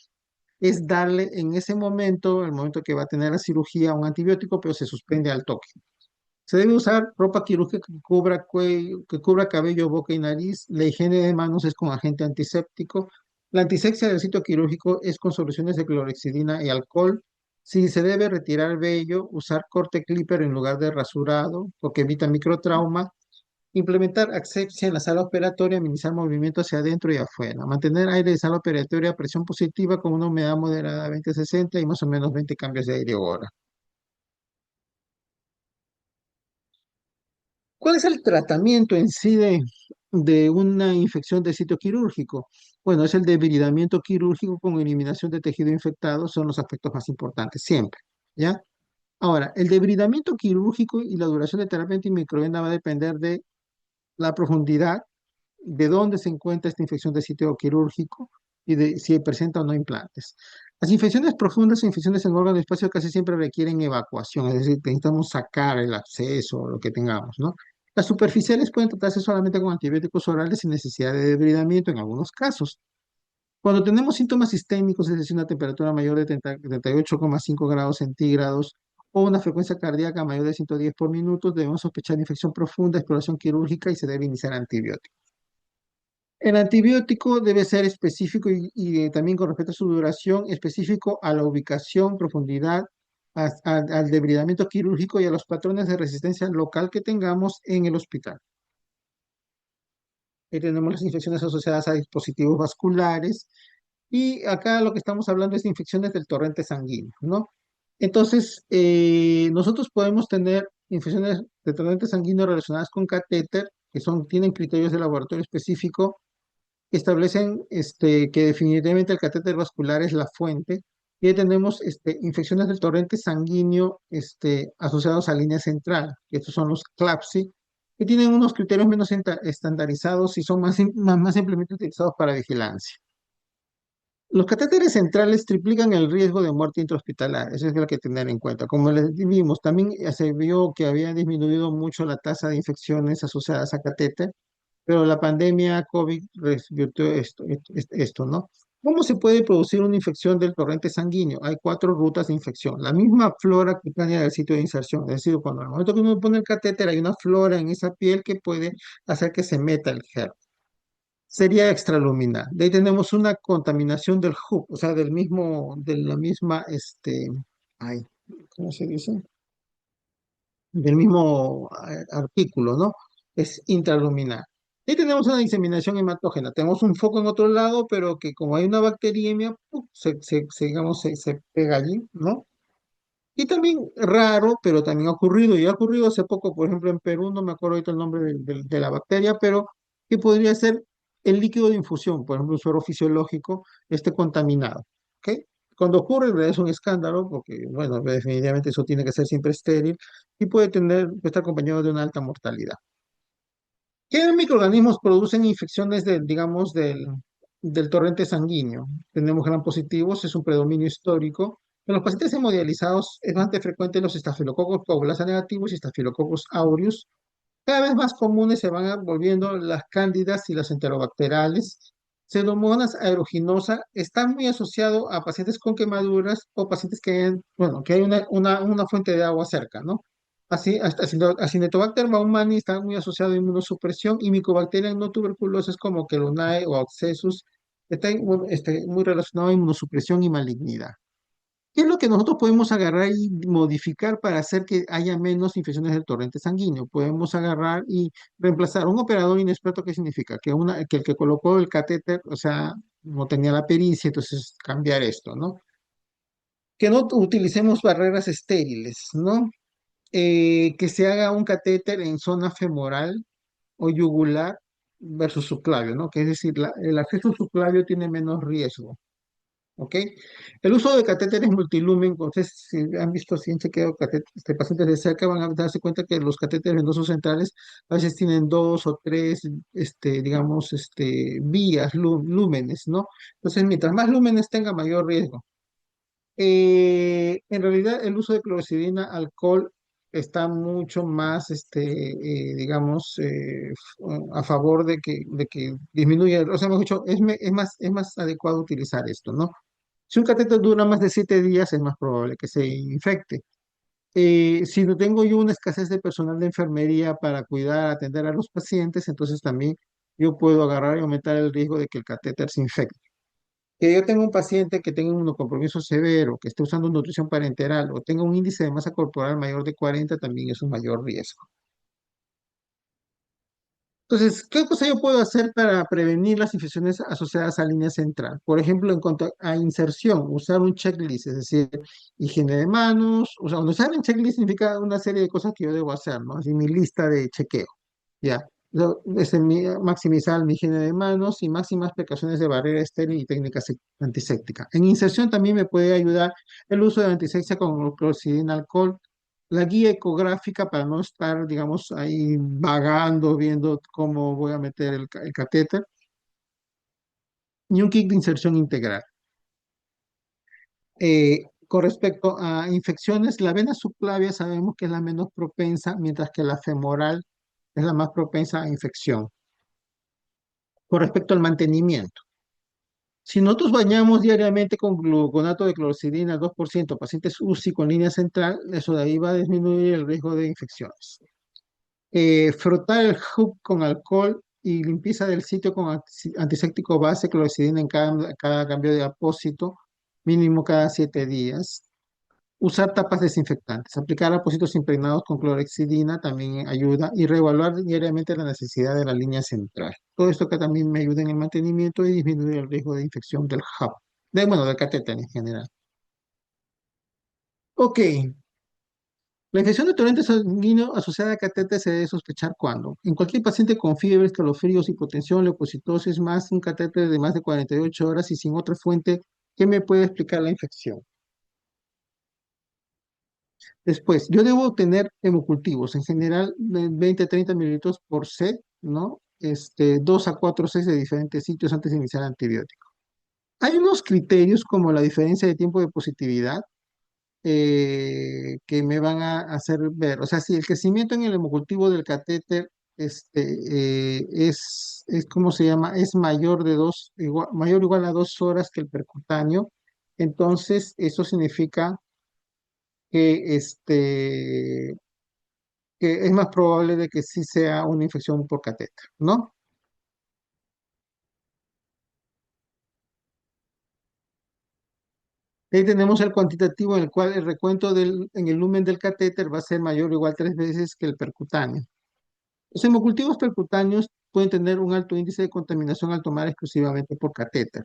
es darle en ese momento, el momento que va a tener la cirugía, un antibiótico, pero se suspende al toque. Se debe usar ropa quirúrgica que cubra cuello, que cubra cabello, boca y nariz. La higiene de manos es con agente antiséptico. La antisepsia del sitio quirúrgico es con soluciones de clorexidina y alcohol. Si se debe retirar vello, usar corte clipper en lugar de rasurado, porque evita microtrauma. Implementar asepsia en la sala operatoria, minimizar movimiento hacia adentro y afuera. Mantener aire de sala operatoria a presión positiva con una humedad moderada 20-60 y más o menos 20 cambios de aire hora. ¿Cuál es el tratamiento en sí de una infección de sitio quirúrgico? Bueno, es el debridamiento quirúrgico con eliminación de tejido infectado, son los aspectos más importantes, siempre, ¿ya? Ahora, el debridamiento quirúrgico y la duración de terapia antimicrobiana va a depender de la profundidad, de dónde se encuentra esta infección de sitio quirúrgico y de si presenta o no implantes. Las infecciones profundas o infecciones en órgano y espacio casi siempre requieren evacuación, es decir, necesitamos sacar el absceso o lo que tengamos, ¿no? Las superficiales pueden tratarse solamente con antibióticos orales sin necesidad de debridamiento en algunos casos. Cuando tenemos síntomas sistémicos, es decir, una temperatura mayor de 38,5 grados centígrados o una frecuencia cardíaca mayor de 110 por minuto, debemos sospechar infección profunda, exploración quirúrgica y se debe iniciar antibiótico. El antibiótico debe ser específico y también con respecto a su duración, específico a la ubicación, profundidad, al debridamiento quirúrgico y a los patrones de resistencia local que tengamos en el hospital. Ahí tenemos las infecciones asociadas a dispositivos vasculares y acá lo que estamos hablando es de infecciones del torrente sanguíneo, ¿no? Entonces, nosotros podemos tener infecciones de torrente sanguíneo relacionadas con catéter, que tienen criterios de laboratorio específico establecen que definitivamente el catéter vascular es la fuente. Y ahí tenemos infecciones del torrente sanguíneo asociados a línea central, que estos son los CLAPSI, que tienen unos criterios menos estandarizados y son más simplemente utilizados para vigilancia. Los catéteres centrales triplican el riesgo de muerte intrahospitalaria, eso es lo que hay que tener en cuenta. Como les vimos, también se vio que había disminuido mucho la tasa de infecciones asociadas a catéter, pero la pandemia COVID revirtió esto, ¿no? ¿Cómo se puede producir una infección del torrente sanguíneo? Hay cuatro rutas de infección. La misma flora cutánea del sitio de inserción, es decir, cuando al momento que uno pone el catéter hay una flora en esa piel que puede hacer que se meta el germen. Sería extraluminal. De ahí tenemos una contaminación del hub, o sea, de la misma, ay, ¿cómo se dice? Del mismo artículo, ¿no? Es intraluminal. Y tenemos una diseminación hematógena. Tenemos un foco en otro lado, pero que como hay una bacteriemia, ¡pum! Digamos, se pega allí, ¿no? Y también raro, pero también ha ocurrido, y ha ocurrido hace poco, por ejemplo, en Perú, no me acuerdo ahorita el nombre de la bacteria, pero que podría ser el líquido de infusión, por ejemplo, un suero fisiológico, esté contaminado, ¿ok? Cuando ocurre, en realidad es un escándalo, porque, bueno, definitivamente eso tiene que ser siempre estéril y puede estar acompañado de una alta mortalidad. ¿Qué microorganismos producen infecciones digamos, del torrente sanguíneo? Tenemos gram positivos, es un predominio histórico. En los pacientes hemodializados es bastante frecuente los estafilococos coagulasa negativos y estafilococos aureus. Cada vez más comunes se van volviendo las cándidas y las enterobacterales. Pseudomonas aeruginosa está muy asociado a pacientes con quemaduras o pacientes bueno, que hay una fuente de agua cerca, ¿no? Así, hasta Acinetobacter baumannii está muy asociado a inmunosupresión y Mycobacterium no tuberculosis como Quelonae o Abscessus está muy relacionado a inmunosupresión y malignidad. ¿Qué es lo que nosotros podemos agarrar y modificar para hacer que haya menos infecciones del torrente sanguíneo? Podemos agarrar y reemplazar un operador inexperto. ¿Qué significa? Que el que colocó el catéter, o sea, no tenía la pericia, entonces cambiar esto, ¿no? Que no utilicemos barreras estériles, ¿no? Que se haga un catéter en zona femoral o yugular versus subclavio, ¿no? Que es decir, el acceso subclavio tiene menos riesgo. ¿Ok? El uso de catéteres multilumen, entonces, si han visto, si han chequeado pacientes de cerca, van a darse cuenta que los catéteres venosos centrales a veces tienen dos o tres, digamos, vías, lúmenes, ¿no? Entonces, mientras más lúmenes tenga, mayor riesgo. En realidad, el uso de clorexidina, alcohol, está mucho más, digamos, a favor de que disminuya, o sea, mejor dicho, es más adecuado utilizar esto, ¿no? Si un catéter dura más de 7 días, es más probable que se infecte. Si no tengo yo una escasez de personal de enfermería para cuidar, atender a los pacientes, entonces también yo puedo agarrar y aumentar el riesgo de que el catéter se infecte. Que yo tenga un paciente que tenga un compromiso severo, que esté usando nutrición parenteral o tenga un índice de masa corporal mayor de 40, también es un mayor riesgo. Entonces, ¿qué cosa yo puedo hacer para prevenir las infecciones asociadas a línea central? Por ejemplo, en cuanto a inserción, usar un checklist, es decir, higiene de manos, o sea, cuando usar un checklist significa una serie de cosas que yo debo hacer, ¿no? Así mi lista de chequeo, ¿ya? Maximizar mi higiene de manos y máximas precauciones de barrera estéril y técnicas antisépticas. En inserción también me puede ayudar el uso de antisepsia con clorexidina alcohol, la guía ecográfica para no estar, digamos, ahí vagando, viendo cómo voy a meter el catéter, y un kit de inserción integral. Con respecto a infecciones, la vena subclavia sabemos que es la menos propensa, mientras que la femoral es la más propensa a infección. Con respecto al mantenimiento, si nosotros bañamos diariamente con gluconato de clorexidina al 2%, pacientes UCI con línea central, eso de ahí va a disminuir el riesgo de infecciones. Frotar el hub con alcohol y limpieza del sitio con antiséptico base, clorexidina en cada cambio de apósito, mínimo cada 7 días. Usar tapas desinfectantes, aplicar apósitos impregnados con clorexidina también ayuda y reevaluar diariamente la necesidad de la línea central. Todo esto que también me ayuda en el mantenimiento y disminuir el riesgo de infección del hub, bueno, del catéter en general. Ok, la infección de torrente sanguíneo asociada a catéter se debe sospechar cuando, en cualquier paciente con fiebre, escalofríos, hipotensión, leucocitosis, más un catéter de más de 48 horas y sin otra fuente que me puede explicar la infección. Después, yo debo tener hemocultivos, en general de 20 a 30 mililitros por set, ¿no? 2 a 4 sets de diferentes sitios antes de iniciar antibiótico. Hay unos criterios como la diferencia de tiempo de positividad que me van a hacer ver, o sea, si el crecimiento en el hemocultivo del catéter ¿cómo se llama? Es mayor de mayor o igual a 2 horas que el percutáneo, entonces eso significa que que es más probable de que sí sea una infección por catéter, ¿no? Ahí tenemos el cuantitativo en el cual el recuento en el lumen del catéter va a ser mayor o igual 3 veces que el percutáneo. Los hemocultivos percutáneos pueden tener un alto índice de contaminación al tomar exclusivamente por catéter.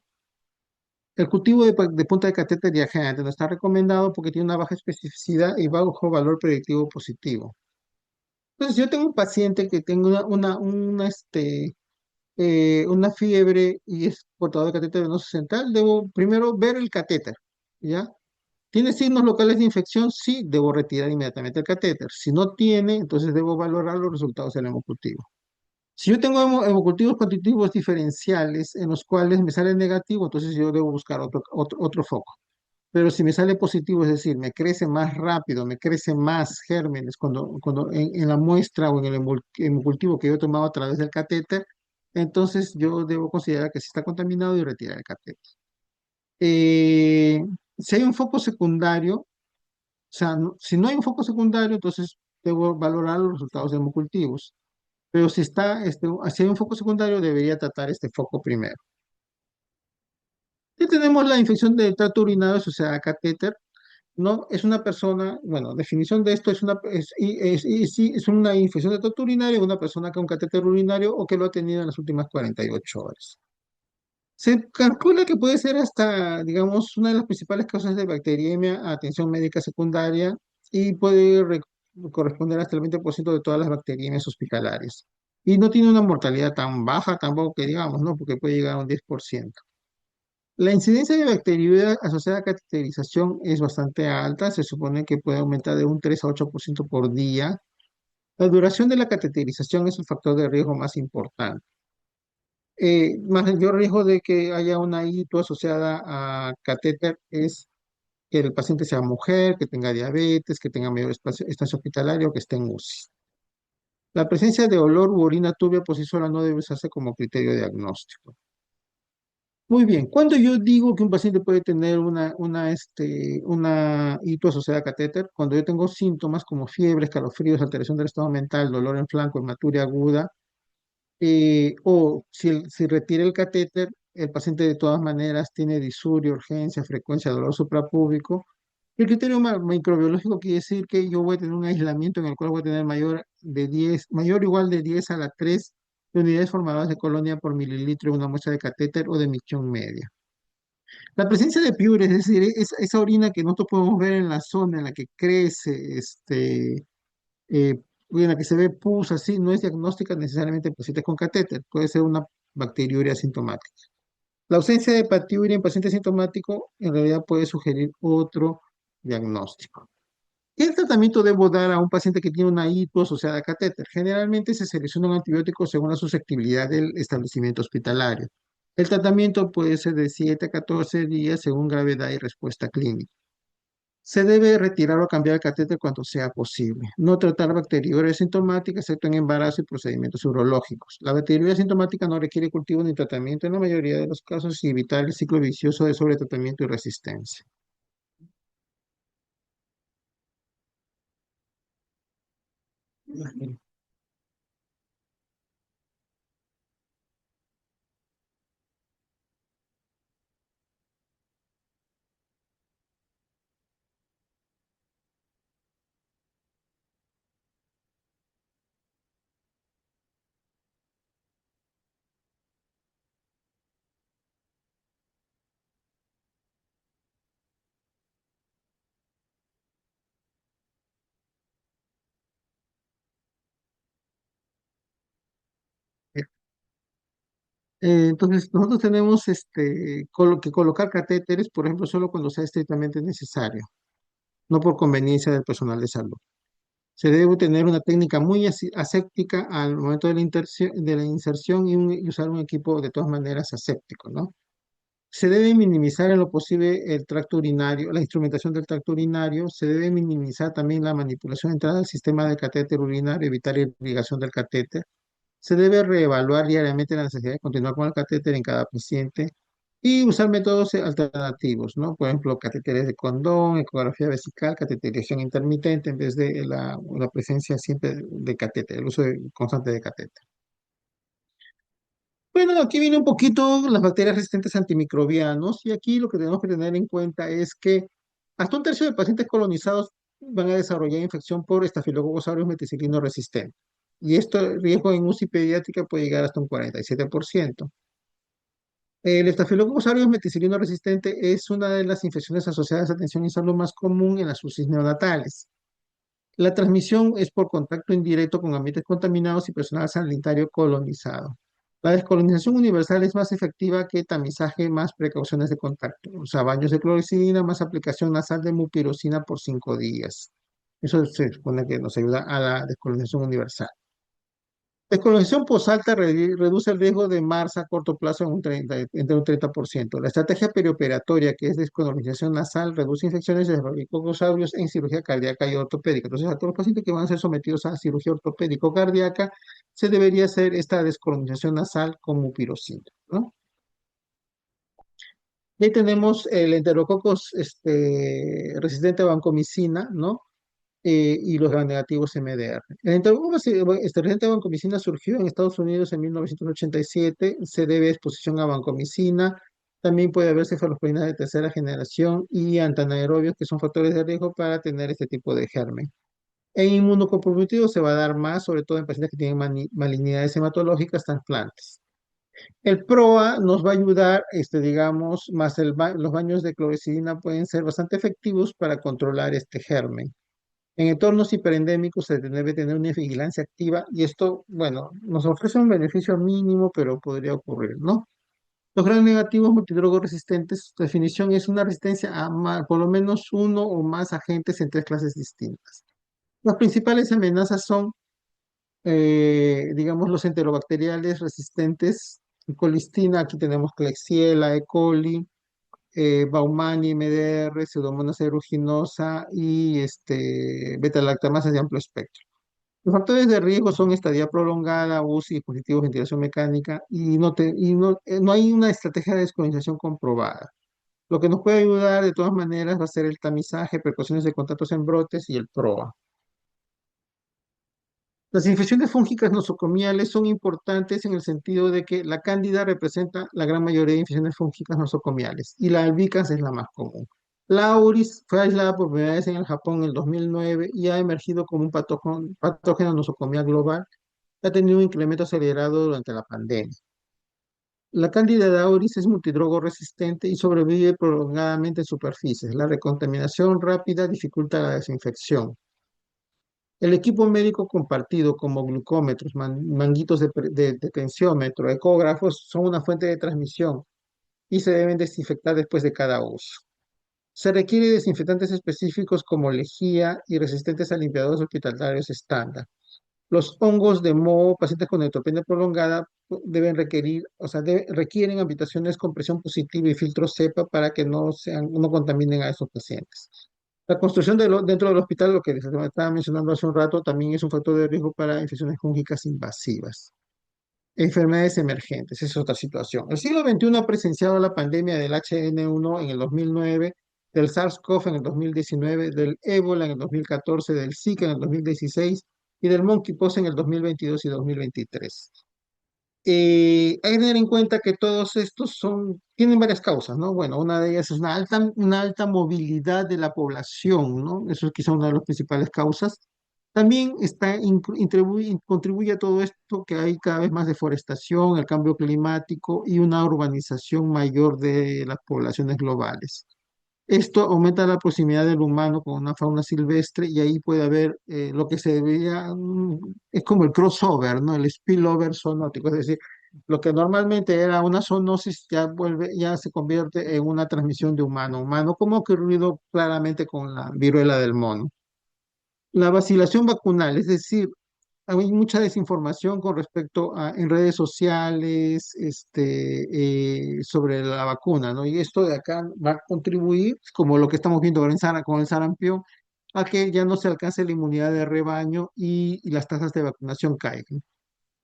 El cultivo de punta de catéter viajante no está recomendado porque tiene una baja especificidad y bajo valor predictivo positivo. Entonces, si yo tengo un paciente que tengo una fiebre y es portador de catéter venoso central, debo primero ver el catéter, ¿ya? ¿Tiene signos locales de infección? Sí, debo retirar inmediatamente el catéter. Si no tiene, entonces debo valorar los resultados del hemocultivo. Si yo tengo hemocultivos cuantitativos diferenciales en los cuales me sale negativo, entonces yo debo buscar otro foco. Pero si me sale positivo, es decir, me crece más rápido, me crece más gérmenes cuando en la muestra o en el hemocultivo que yo he tomado a través del catéter, entonces yo debo considerar que sí está contaminado y retirar el catéter. Eh, si hay un foco secundario, o sea, si no hay un foco secundario, entonces debo valorar los resultados hemocultivos. Pero si hay un foco secundario, debería tratar este foco primero. Y tenemos la infección del tracto urinario asociada a catéter. No, es una persona, bueno, definición de esto sí, es una infección de tracto urinario, una persona con catéter urinario o que lo ha tenido en las últimas 48 horas. Se calcula que puede ser hasta, digamos, una de las principales causas de bacteriemia a atención médica secundaria y puede corresponder hasta el 20% de todas las bacteriemias hospitalarias. Y no tiene una mortalidad tan baja tampoco que digamos, ¿no? Porque puede llegar a un 10%. La incidencia de bacteriuria asociada a cateterización es bastante alta, se supone que puede aumentar de un 3 a 8% por día. La duración de la cateterización es el factor de riesgo más importante. Mayor riesgo de que haya una hito asociada a catéter es que el paciente sea mujer, que tenga diabetes, que tenga mayor estancia hospitalaria o que esté en UCI. La presencia de olor u orina turbia por sí sola no debe usarse como criterio diagnóstico. Muy bien, cuando yo digo que un paciente puede tener una hito asociada a catéter, cuando yo tengo síntomas como fiebre, escalofríos, alteración del estado mental, dolor en flanco, hematuria aguda, o si retira el catéter, el paciente de todas maneras tiene disuria, urgencia, frecuencia, dolor suprapúbico. El criterio microbiológico quiere decir que yo voy a tener un aislamiento en el cual voy a tener mayor o igual de 10 a la 3 de unidades formadas de colonia por mililitro en una muestra de catéter o de micción media. La presencia de piure, es decir, esa orina que nosotros podemos ver en la zona en la que crece, eh, en la que se ve pus, así, no es diagnóstica necesariamente en pacientes con catéter, puede ser una bacteriuria asintomática. La ausencia de hepatiuria en paciente asintomático en realidad puede sugerir otro diagnóstico. ¿Qué tratamiento debo dar a un paciente que tiene una hipo asociada a catéter? Generalmente se selecciona un antibiótico según la susceptibilidad del establecimiento hospitalario. El tratamiento puede ser de 7 a 14 días según gravedad y respuesta clínica. Se debe retirar o cambiar el catéter cuando sea posible. No tratar bacteriuria asintomática, excepto en embarazo y procedimientos urológicos. La bacteriuria asintomática no requiere cultivo ni tratamiento en la mayoría de los casos y evitar el ciclo vicioso de sobretratamiento y resistencia. Entonces, nosotros tenemos que colocar catéteres, por ejemplo, solo cuando sea estrictamente necesario, no por conveniencia del personal de salud. Se debe tener una técnica muy aséptica al momento de de la inserción y usar un equipo de todas maneras aséptico, ¿no? Se debe minimizar en lo posible el tracto urinario, la instrumentación del tracto urinario. Se debe minimizar también la manipulación de entrada al sistema de catéter urinario, evitar irrigación del catéter. Se debe reevaluar diariamente la necesidad de continuar con el catéter en cada paciente y usar métodos alternativos, ¿no? Por ejemplo, catéteres de condón, ecografía vesical, cateterización intermitente en vez de la presencia siempre de catéter, el uso constante de catéter. Bueno, aquí viene un poquito las bacterias resistentes a antimicrobianos y aquí lo que tenemos que tener en cuenta es que hasta un tercio de pacientes colonizados van a desarrollar infección por Staphylococcus aureus meticilino resistente. Y esto, el riesgo en UCI pediátrica puede llegar hasta un 47%. El Staphylococcus aureus meticilino resistente es una de las infecciones asociadas a atención y salud más común en las UCIs neonatales. La transmisión es por contacto indirecto con ambientes contaminados y personal sanitario colonizado. La descolonización universal es más efectiva que tamizaje más precauciones de contacto. O sea, baños de clorexidina más aplicación nasal de mupirocina por 5 días. Eso se supone que nos ayuda a la descolonización universal. Descolonización posalta reduce el riesgo de MARS a corto plazo en entre un 30%. La estrategia perioperatoria, que es descolonización nasal, reduce infecciones de barricocos aureus en cirugía cardíaca y ortopédica. Entonces, a todos los pacientes que van a ser sometidos a cirugía ortopédico-cardíaca, se debería hacer esta descolonización nasal con mupirocina, ¿no? Y ahí tenemos el enterococos resistente a vancomicina, ¿no? Y los negativos MDR. El enterococo resistente a vancomicina surgió en Estados Unidos en 1987, se debe a exposición a vancomicina, también puede haber cefalosporinas de tercera generación y antanaerobios que son factores de riesgo para tener este tipo de germen. En inmunocomprometidos se va a dar más, sobre todo en pacientes que tienen malignidades hematológicas trasplantes. El PROA nos va a ayudar, digamos, más los baños de clorexidina pueden ser bastante efectivos para controlar este germen. En entornos hiperendémicos se debe tener una vigilancia activa y esto, bueno, nos ofrece un beneficio mínimo, pero podría ocurrir, ¿no? Los gran negativos multidrogos resistentes, su definición es una resistencia a por lo menos uno o más agentes en tres clases distintas. Las principales amenazas son, digamos, los enterobacteriales resistentes, colistina, aquí tenemos Klebsiella, E. coli, Baumani, MDR, Pseudomonas aeruginosa y beta-lactamasas de amplio espectro. Los factores de riesgo son estadía prolongada, UCI, dispositivos de ventilación mecánica no hay una estrategia de descolonización comprobada. Lo que nos puede ayudar de todas maneras va a ser el tamizaje, precauciones de contactos en brotes y el PROA. Las infecciones fúngicas nosocomiales son importantes en el sentido de que la cándida representa la gran mayoría de infecciones fúngicas nosocomiales y la albicans es la más común. La auris fue aislada por primera vez en el Japón en el 2009 y ha emergido como un patógeno nosocomial global ha tenido un incremento acelerado durante la pandemia. La Candida auris es multidrogo resistente y sobrevive prolongadamente en superficies. La recontaminación rápida dificulta la desinfección. El equipo médico compartido como glucómetros, manguitos de tensiómetro, ecógrafos son una fuente de transmisión y se deben desinfectar después de cada uso. Se requiere desinfectantes específicos como lejía y resistentes a limpiadores hospitalarios estándar. Los hongos de moho, pacientes con neutropenia prolongada, deben requerir, o sea, requieren habitaciones con presión positiva y filtro cepa para que no contaminen a esos pacientes. La construcción dentro del hospital, lo que les estaba mencionando hace un rato, también es un factor de riesgo para infecciones fúngicas invasivas. Enfermedades emergentes, esa es otra situación. El siglo XXI ha presenciado la pandemia del H1N1 en el 2009, del SARS-CoV en el 2019, del ébola en el 2014, del Zika en el 2016 y del monkeypox en el 2022 y 2023. Hay que tener en cuenta que todos estos tienen varias causas, ¿no? Bueno, una de ellas es una alta movilidad de la población, ¿no? Eso es quizá una de las principales causas. También contribuye a todo esto que hay cada vez más deforestación, el cambio climático y una urbanización mayor de las poblaciones globales. Esto aumenta la proximidad del humano con una fauna silvestre y ahí puede haber lo que se veía, es como el crossover, ¿no? El spillover zoonótico, es decir, lo que normalmente era una zoonosis ya se convierte en una transmisión de humano a humano, como ha ocurrido claramente con la viruela del mono. La vacilación vacunal, es decir, hay mucha desinformación con respecto a en redes sociales, sobre la vacuna, ¿no? Y esto de acá va a contribuir, como lo que estamos viendo ahora con el sarampión, a que ya no se alcance la inmunidad de rebaño y las tasas de vacunación caigan.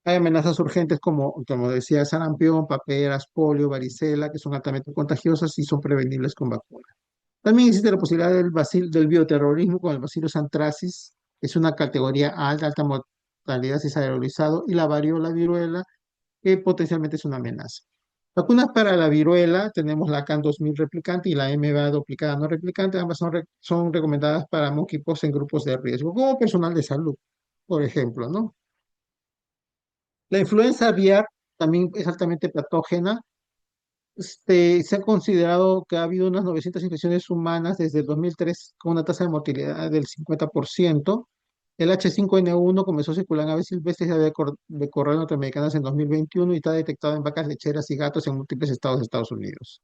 Hay amenazas urgentes como decía, sarampión, paperas, polio, varicela, que son altamente contagiosas y son prevenibles con vacunas. También existe la posibilidad del bioterrorismo con el Bacillus anthracis, es una categoría alta, alta mortalidad si es aerolizado, y la variola viruela, que potencialmente es una amenaza. Vacunas para la viruela, tenemos la CAN 2000 replicante y la MVA duplicada no replicante, ambas son recomendadas para monkeypox en grupos de riesgo, como personal de salud, por ejemplo, ¿no? La influenza aviar también es altamente patógena. Se ha considerado que ha habido unas 900 infecciones humanas desde el 2003 con una tasa de mortalidad del 50%. El H5N1 comenzó a circular en aves silvestres y de corral norteamericanas en 2021 y está detectado en vacas lecheras y gatos en múltiples estados de Estados Unidos.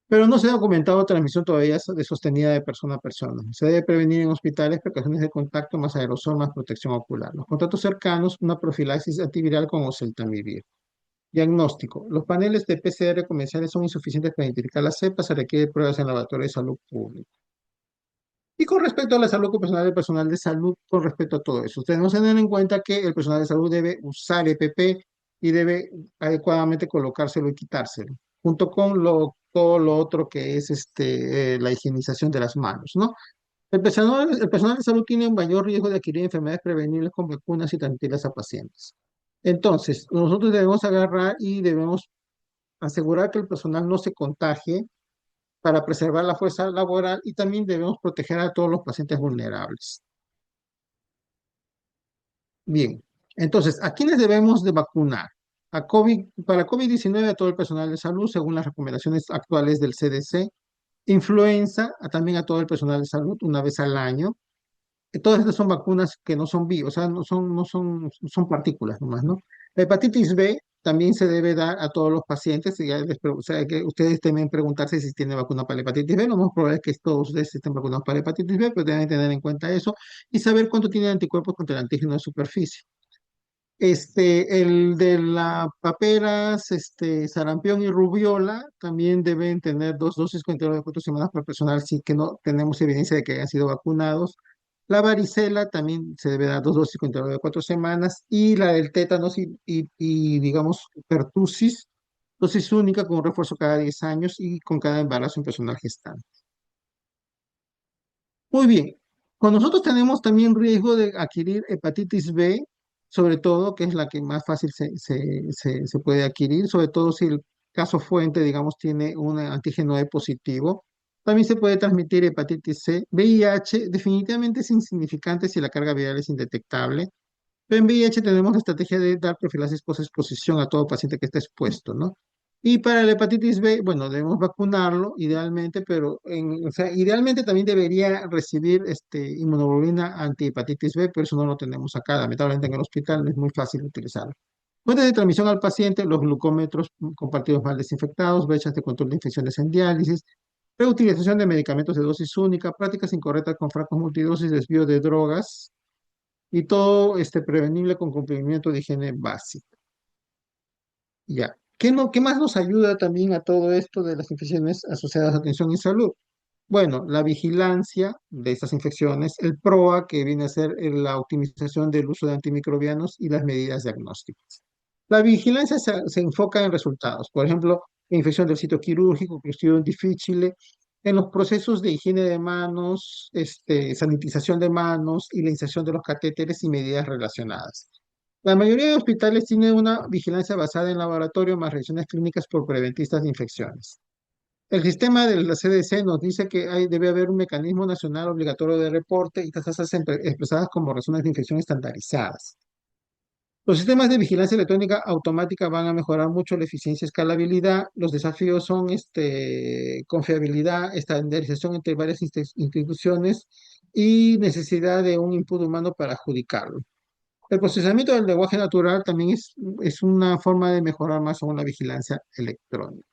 Pero no se ha documentado transmisión todavía de sostenida de persona a persona. Se debe prevenir en hospitales precauciones de contacto, más aerosol, más protección ocular. Los contactos cercanos, una profilaxis antiviral con oseltamivir. Diagnóstico. Los paneles de PCR comerciales son insuficientes para identificar las cepas, se requiere pruebas en laboratorio de salud pública. Y con respecto a la salud ocupacional del personal de salud, con respecto a todo eso, ustedes no se den en cuenta que el personal de salud debe usar EPP y debe adecuadamente colocárselo y quitárselo, junto con todo lo otro que es la higienización de las manos, ¿no? El personal de salud tiene un mayor riesgo de adquirir enfermedades prevenibles con vacunas y transmitirlas a pacientes. Entonces, nosotros debemos agarrar y debemos asegurar que el personal no se contagie para preservar la fuerza laboral y también debemos proteger a todos los pacientes vulnerables. Bien, entonces, ¿a quiénes debemos de vacunar? Para COVID-19 a todo el personal de salud, según las recomendaciones actuales del CDC, influenza también a todo el personal de salud una vez al año. Todas estas son vacunas que no son o sea, son partículas nomás, ¿no? La hepatitis B también se debe dar a todos los pacientes, y o sea, que ustedes deben preguntarse si tienen vacuna para la hepatitis B, lo más probable es que todos ustedes estén vacunados para la hepatitis B, pero deben tener en cuenta eso y saber cuánto tienen anticuerpos contra el antígeno de superficie. El de la paperas, sarampión y rubiola también deben tener dos dosis con intervalo de 4 semanas para personal si que no tenemos evidencia de que hayan sido vacunados. La varicela también se debe dar 2 dosis con intervalo de 4 semanas y la del tétanos digamos, pertussis, dosis única con un refuerzo cada 10 años y con cada embarazo en personal gestante. Muy bien. Cuando nosotros tenemos también riesgo de adquirir hepatitis B, sobre todo, que es la que más fácil se puede adquirir, sobre todo si el caso fuente, digamos, tiene un antígeno E positivo. También se puede transmitir hepatitis C. VIH definitivamente es insignificante si la carga viral es indetectable. En VIH tenemos la estrategia de dar profilaxis post-exposición a todo paciente que esté expuesto, ¿no? Y para la hepatitis B, bueno, debemos vacunarlo idealmente, pero o sea, idealmente también debería recibir inmunoglobulina antihepatitis B, pero eso no lo tenemos acá. Lamentablemente en el hospital no es muy fácil utilizarlo. Fuentes de transmisión al paciente, los glucómetros compartidos mal desinfectados, brechas de control de infecciones en diálisis, reutilización de medicamentos de dosis única, prácticas incorrectas con frascos multidosis, desvío de drogas, y todo prevenible con cumplimiento de higiene básica. Ya. ¿Qué, no, qué más nos ayuda también a todo esto de las infecciones asociadas a atención y salud? Bueno, la vigilancia de estas infecciones, el PROA, que viene a ser la optimización del uso de antimicrobianos y las medidas diagnósticas. La vigilancia se enfoca en resultados, por ejemplo, infección del sitio quirúrgico, cuestión difícil, en los procesos de higiene de manos, sanitización de manos y la inserción de los catéteres y medidas relacionadas. La mayoría de hospitales tienen una vigilancia basada en laboratorio más revisiones clínicas por preventistas de infecciones. El sistema de la CDC nos dice que debe haber un mecanismo nacional obligatorio de reporte y tasas expresadas como razones de infección estandarizadas. Los sistemas de vigilancia electrónica automática van a mejorar mucho la eficiencia y escalabilidad. Los desafíos son confiabilidad, estandarización entre varias instituciones y necesidad de un input humano para adjudicarlo. El procesamiento del lenguaje natural también es una forma de mejorar más aún la vigilancia electrónica.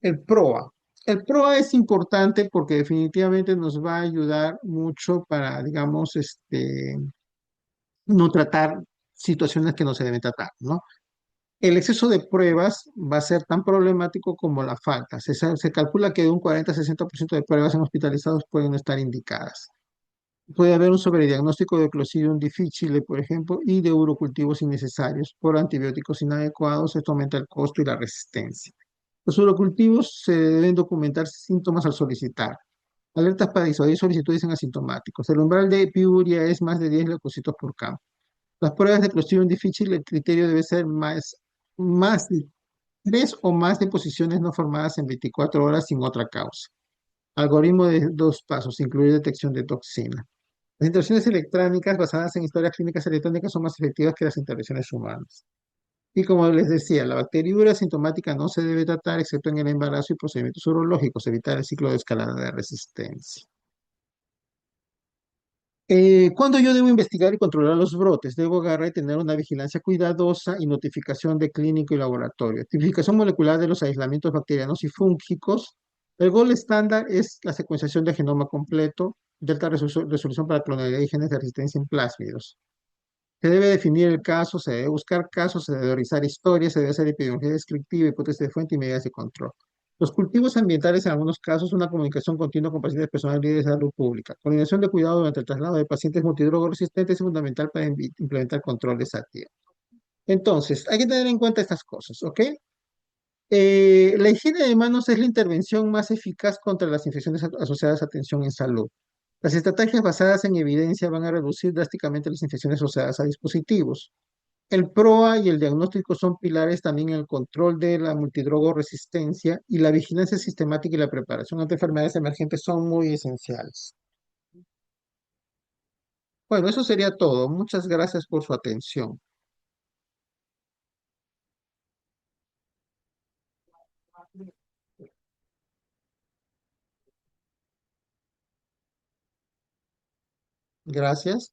El PROA. El PROA es importante porque definitivamente nos va a ayudar mucho para, digamos, no tratar situaciones que no se deben tratar, ¿no? El exceso de pruebas va a ser tan problemático como la falta. Se calcula que de un 40 a 60% de pruebas en hospitalizados pueden no estar indicadas. Puede haber un sobrediagnóstico de Clostridium difficile, por ejemplo, y de urocultivos innecesarios por antibióticos inadecuados. Esto aumenta el costo y la resistencia. Los urocultivos se deben documentar síntomas al solicitar. Alertas para disuadir solicitudes en asintomáticos. El umbral de piuria es más de 10 leucocitos por campo. Las pruebas de Clostridium difficile, el criterio debe ser más de 3 o más deposiciones no formadas en 24 horas sin otra causa. Algoritmo de 2 pasos, incluir detección de toxina. Las intervenciones electrónicas basadas en historias clínicas electrónicas son más efectivas que las intervenciones humanas. Y como les decía, la bacteriura asintomática no se debe tratar excepto en el embarazo y procedimientos urológicos, evitar el ciclo de escalada de resistencia. ¿Cuándo yo debo investigar y controlar los brotes? Debo agarrar y tener una vigilancia cuidadosa y notificación de clínico y laboratorio. Tipificación molecular de los aislamientos bacterianos y fúngicos. El gold estándar es la secuenciación de genoma completo, de alta resolución para clonalidad y genes de resistencia en plásmidos. Se debe definir el caso, se debe buscar casos, se debe realizar historias, se debe hacer epidemiología descriptiva, hipótesis de fuente y medidas de control. Los cultivos ambientales, en algunos casos, una comunicación continua con pacientes personales líderes de salud pública. Coordinación de cuidado durante el traslado de pacientes multidrogo resistentes es fundamental para implementar controles a tiempo. Entonces, hay que tener en cuenta estas cosas, ¿ok? La higiene de manos es la intervención más eficaz contra las infecciones asociadas a atención en salud. Las estrategias basadas en evidencia van a reducir drásticamente las infecciones asociadas a dispositivos. El PROA y el diagnóstico son pilares también en el control de la multidrogo resistencia y la vigilancia sistemática y la preparación ante enfermedades emergentes son muy esenciales. Bueno, eso sería todo. Muchas gracias por su atención. Gracias.